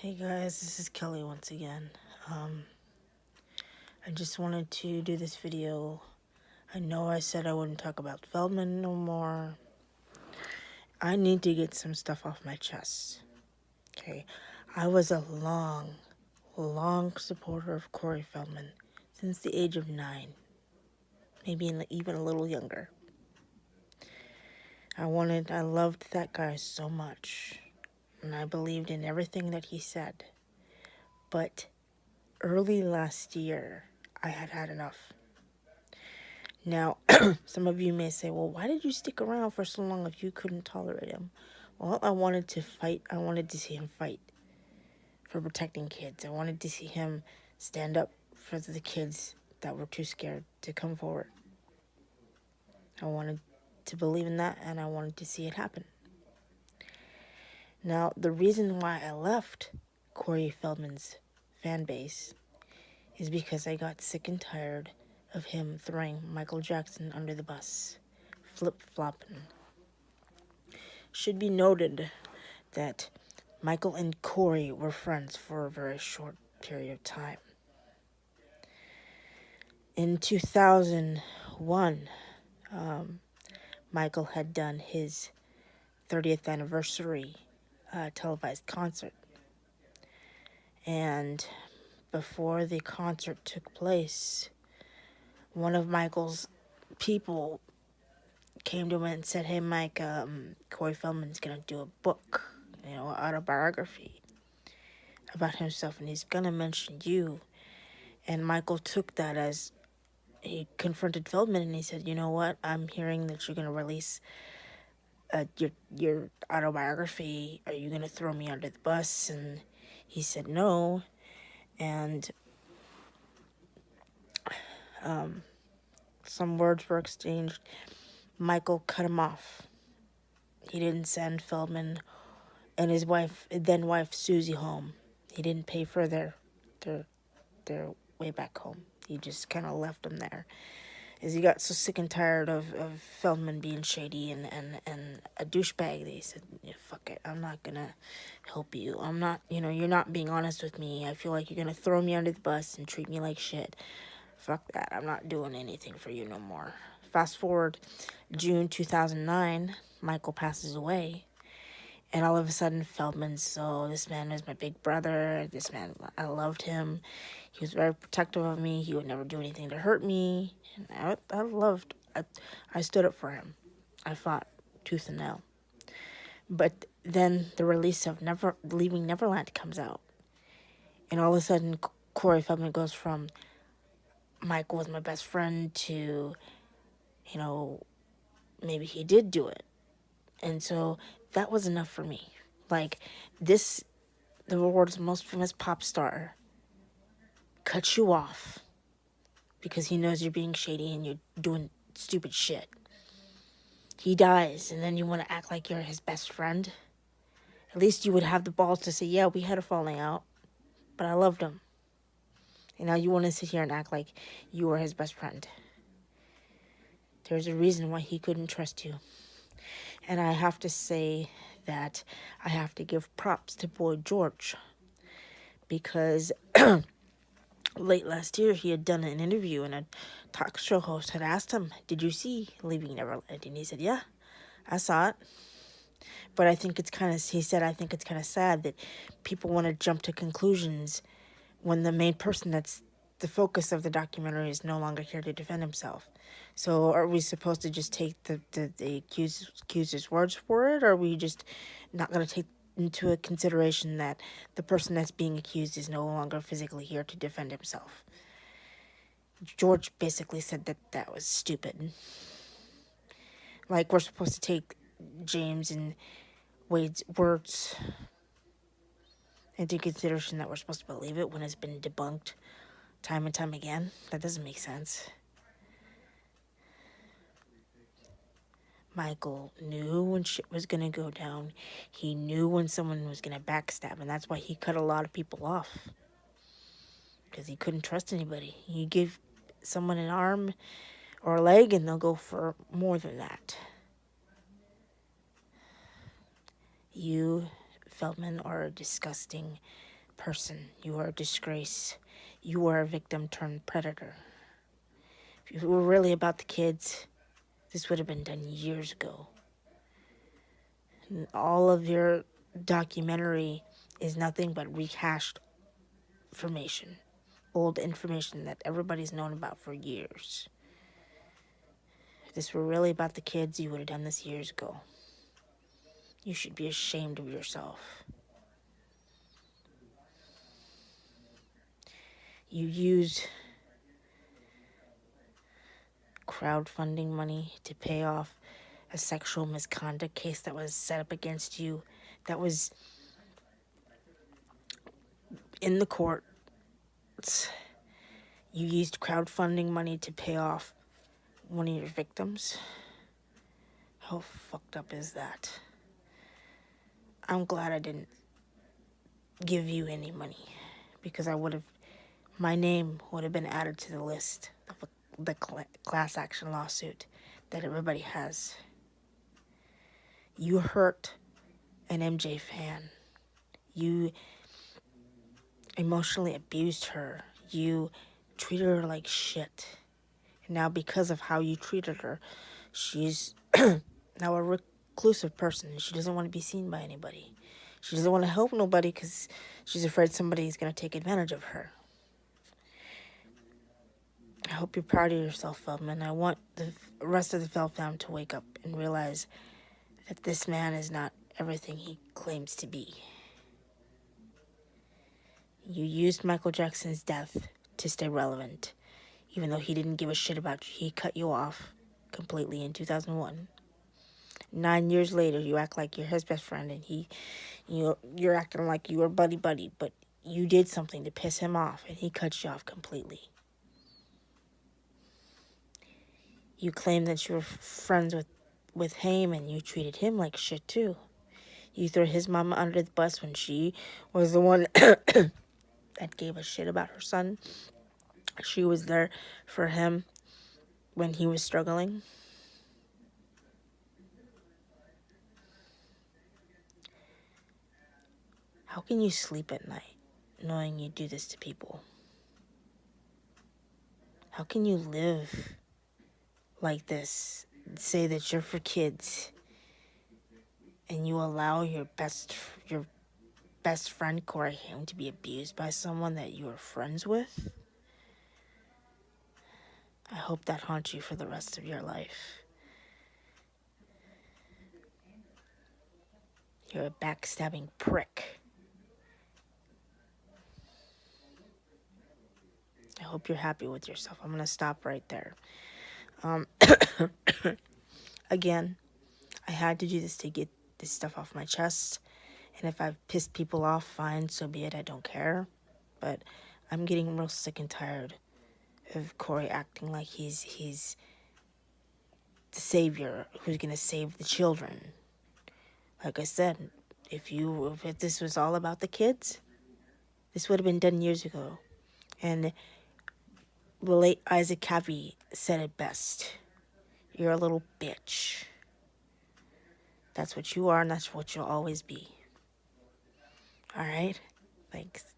Hey guys, this is Kelly once again. I just wanted to do this video. I know I said I wouldn't talk about Feldman no more. I need to get some stuff off my chest. Okay, I was a long supporter of Corey Feldman since the age of 9, maybe even a little younger. I loved that guy so much, and I believed in everything that he said. But early last year, I had had enough. Now, some of you may say, well, why did you stick around for so long if you couldn't tolerate him? Well, I wanted to fight. I wanted to see him fight for protecting kids. I wanted to see him stand up for the kids that were too scared to come forward. I wanted to believe in that, and I wanted to see it happen. Now, the reason why I left Corey Feldman's fan base is because I got sick and tired of him throwing Michael Jackson under the bus, flip-flopping. Should be noted that Michael and Corey were friends for a very short period of time. In 2001, Michael had done his 30th anniversary televised concert. And before the concert took place, one of Michael's people came to him and said, hey, Mike, Corey Feldman's going to do a book, autobiography about himself, and he's going to mention you. And Michael took that as he confronted Feldman, and he said, you know what, I'm hearing that you're going to release your autobiography. Are you going to throw me under the bus? And he said no. And some words were exchanged. Michael cut him off. He didn't send Feldman and his wife, then wife Susie, home. He didn't pay for their way back home. He just kind of left them there, as he got so sick and tired of Feldman being shady and a douchebag. They said, yeah, fuck it, I'm not gonna help you. I'm not, you're not being honest with me. I feel like you're gonna throw me under the bus and treat me like shit. Fuck that, I'm not doing anything for you no more. Fast forward June 2009, Michael passes away. And all of a sudden, Feldman's, so this man is my big brother. This man, I loved him. He was very protective of me. He would never do anything to hurt me. And I stood up for him. I fought tooth and nail. But then the release of Leaving Neverland comes out. And all of a sudden, Corey Feldman goes from Michael was my best friend to, maybe he did do it. And so that was enough for me. Like, the world's most famous pop star cuts you off because he knows you're being shady and you're doing stupid shit. He dies, and then you want to act like you're his best friend. At least you would have the balls to say, yeah, we had a falling out, but I loved him. And now you want to sit here and act like you were his best friend. There's a reason why he couldn't trust you. And I have to say that I have to give props to Boy George, because late last year he had done an interview, and a talk show host had asked him, did you see Leaving Neverland? And he said, yeah, I saw it. But I think it's kind of sad that people want to jump to conclusions when the main person that's the focus of the documentary is no longer here to defend himself. So are we supposed to just take the accuser's words for it, or are we just not going to take into a consideration that the person that's being accused is no longer physically here to defend himself? George basically said that was stupid. Like, we're supposed to take James and Wade's words into consideration, that we're supposed to believe it when it's been debunked time and time again? That doesn't make sense. Michael knew when shit was gonna go down. He knew when someone was gonna backstab, and that's why he cut a lot of people off. Because he couldn't trust anybody. You give someone an arm or a leg, and they'll go for more than that. You, Feldman, are a disgusting, person. You are a disgrace. You are a victim turned predator. If you were really about the kids, this would have been done years ago. And all of your documentary is nothing but rehashed information. Old information that everybody's known about for years. If this were really about the kids, you would have done this years ago. You should be ashamed of yourself. You used crowdfunding money to pay off a sexual misconduct case that was set up against you, that was in the courts. You used crowdfunding money to pay off one of your victims. How fucked up is that? I'm glad I didn't give you any money, because my name would have been added to the list of the class action lawsuit that everybody has. You hurt an MJ fan. You emotionally abused her. You treated her like shit. And now because of how you treated her, she's now a reclusive person. She doesn't want to be seen by anybody. She doesn't want to help nobody because she's afraid somebody's going to take advantage of her. I hope you're proud of yourself, Feldman. I want the rest of the Feldfam to wake up and realize that this man is not everything he claims to be. You used Michael Jackson's death to stay relevant. Even though he didn't give a shit about you, he cut you off completely in 2001. 9 years later, you act like you're his best friend, and you're acting like you were buddy, but you did something to piss him off, and he cut you off completely. You claim that you were friends with Haim, and you treated him like shit too. You threw his mama under the bus when she was the one that gave a shit about her son. She was there for him when he was struggling. How can you sleep at night knowing you do this to people? How can you live like this, say that you're for kids, and you allow your best friend Corey Haim to be abused by someone that you are friends with? I hope that haunts you for the rest of your life. You're a backstabbing prick. I hope you're happy with yourself. I'm going to stop right there. Again, I had to do this to get this stuff off my chest. And if I've pissed people off, fine, so be it. I don't care. But I'm getting real sick and tired of Corey acting like he's the savior who's going to save the children. Like I said, if this was all about the kids, this would have been done years ago. And the late Isaac Cappy said it best. You're a little bitch. That's what you are, and that's what you'll always be. All right? Thanks.